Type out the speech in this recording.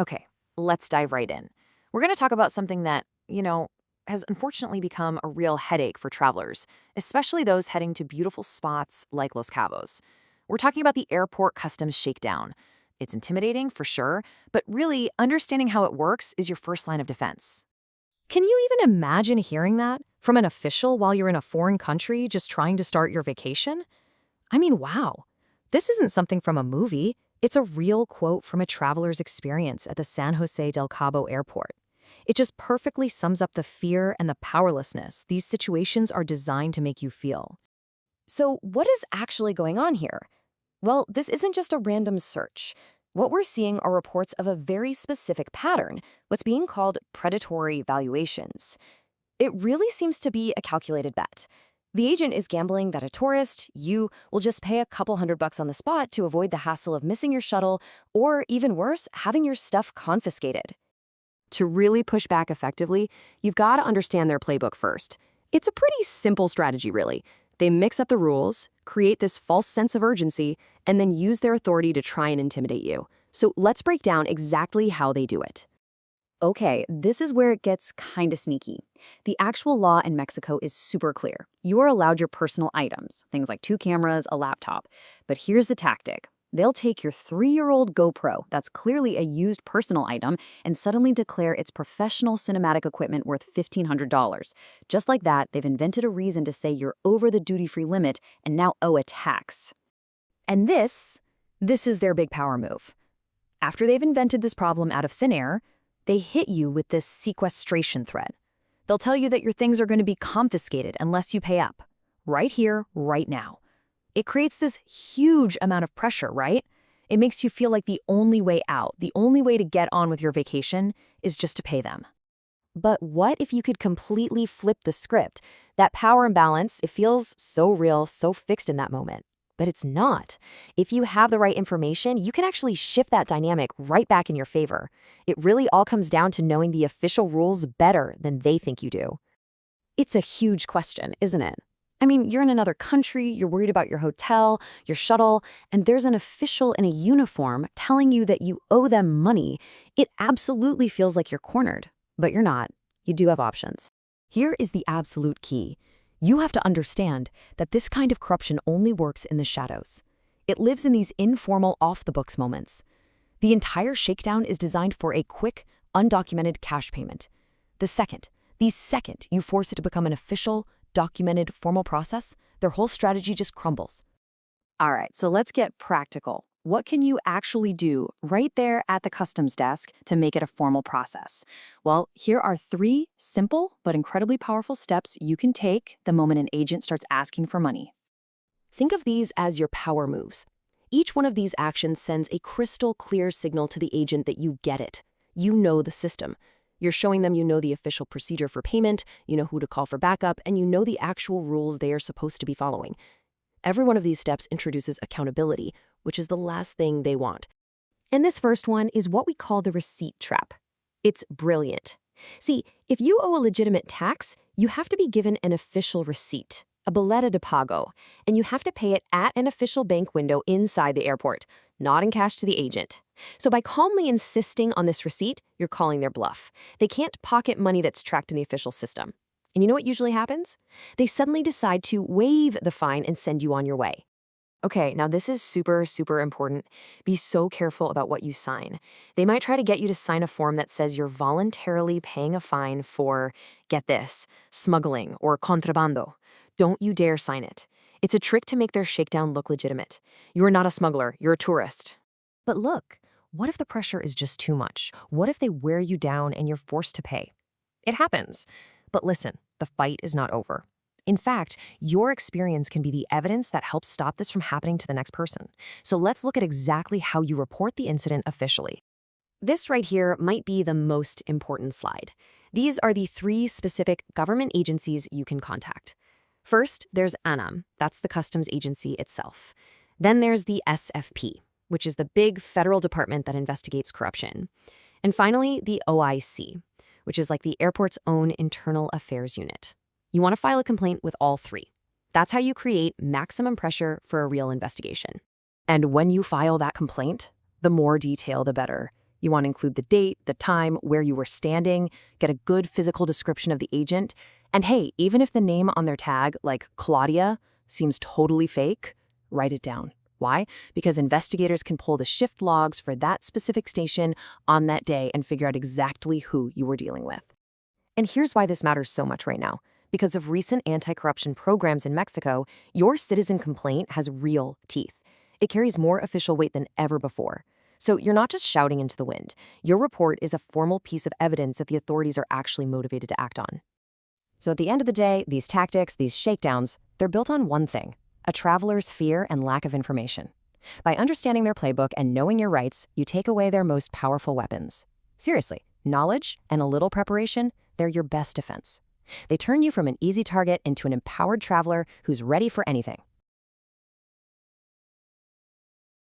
Okay, let's dive right in. We're going to talk about something that, has unfortunately become a real headache for travelers, especially those heading to beautiful spots like Los Cabos. We're talking about the airport customs shakedown. It's intimidating for sure, but really, understanding how it works is your first line of defense. Can you even imagine hearing that from an official while you're in a foreign country just trying to start your vacation? I mean, wow. This isn't something from a movie. It's a real quote from a traveler's experience at the San Jose del Cabo airport. It just perfectly sums up the fear and the powerlessness these situations are designed to make you feel. So, what is actually going on here? Well, this isn't just a random search. What we're seeing are reports of a very specific pattern, what's being called predatory valuations. It really seems to be a calculated bet. The agent is gambling that a tourist, you, will just pay a couple $100 on the spot to avoid the hassle of missing your shuttle, or even worse, having your stuff confiscated. To really push back effectively, you've got to understand their playbook first. It's a pretty simple strategy, really. They mix up the rules, create this false sense of urgency, and then use their authority to try and intimidate you. So let's break down exactly how they do it. Okay, this is where it gets kinda sneaky. The actual law in Mexico is super clear. You are allowed your personal items, things like 2 cameras, a laptop. But here's the tactic. They'll take your 3-year-old GoPro, that's clearly a used personal item, and suddenly declare it's professional cinematic equipment worth $1,500. Just like that, they've invented a reason to say you're over the duty-free limit and now owe a tax. And this is their big power move. After they've invented this problem out of thin air, they hit you with this sequestration threat. They'll tell you that your things are going to be confiscated unless you pay up. Right here, right now. It creates this huge amount of pressure, right? It makes you feel like the only way out, the only way to get on with your vacation is just to pay them. But what if you could completely flip the script? That power imbalance, it feels so real, so fixed in that moment. But it's not. If you have the right information, you can actually shift that dynamic right back in your favor. It really all comes down to knowing the official rules better than they think you do. It's a huge question, isn't it? I mean, you're in another country, you're worried about your hotel, your shuttle, and there's an official in a uniform telling you that you owe them money. It absolutely feels like you're cornered, but you're not. You do have options. Here is the absolute key. You have to understand that this kind of corruption only works in the shadows. It lives in these informal, off-the-books moments. The entire shakedown is designed for a quick, undocumented cash payment. The second you force it to become an official, documented, formal process, their whole strategy just crumbles. All right, so let's get practical. What can you actually do right there at the customs desk to make it a formal process? Well, here are 3 simple but incredibly powerful steps you can take the moment an agent starts asking for money. Think of these as your power moves. Each one of these actions sends a crystal clear signal to the agent that you get it. You know the system. You're showing them you know the official procedure for payment, you know who to call for backup, and you know the actual rules they are supposed to be following. Every one of these steps introduces accountability, which is the last thing they want. And this first one is what we call the receipt trap. It's brilliant. See, if you owe a legitimate tax, you have to be given an official receipt, a boleta de pago, and you have to pay it at an official bank window inside the airport, not in cash to the agent. So by calmly insisting on this receipt, you're calling their bluff. They can't pocket money that's tracked in the official system. And you know what usually happens? They suddenly decide to waive the fine and send you on your way. Okay, now this is super, super important. Be so careful about what you sign. They might try to get you to sign a form that says you're voluntarily paying a fine for, get this, smuggling or contrabando. Don't you dare sign it. It's a trick to make their shakedown look legitimate. You're not a smuggler, you're a tourist. But look, what if the pressure is just too much? What if they wear you down and you're forced to pay? It happens. But listen, the fight is not over. In fact, your experience can be the evidence that helps stop this from happening to the next person. So let's look at exactly how you report the incident officially. This right here might be the most important slide. These are the 3 specific government agencies you can contact. First, there's ANAM, that's the customs agency itself. Then there's the SFP, which is the big federal department that investigates corruption. And finally, the OIC, which is like the airport's own internal affairs unit. You want to file a complaint with all 3. That's how you create maximum pressure for a real investigation. And when you file that complaint, the more detail, the better. You want to include the date, the time, where you were standing, get a good physical description of the agent. And hey, even if the name on their tag, like Claudia, seems totally fake, write it down. Why? Because investigators can pull the shift logs for that specific station on that day and figure out exactly who you were dealing with. And here's why this matters so much right now. Because of recent anti-corruption programs in Mexico, your citizen complaint has real teeth. It carries more official weight than ever before. So you're not just shouting into the wind. Your report is a formal piece of evidence that the authorities are actually motivated to act on. So at the end of the day, these tactics, these shakedowns, they're built on one thing: a traveler's fear and lack of information. By understanding their playbook and knowing your rights, you take away their most powerful weapons. Seriously, knowledge and a little preparation, they're your best defense. They turn you from an easy target into an empowered traveler who's ready for anything.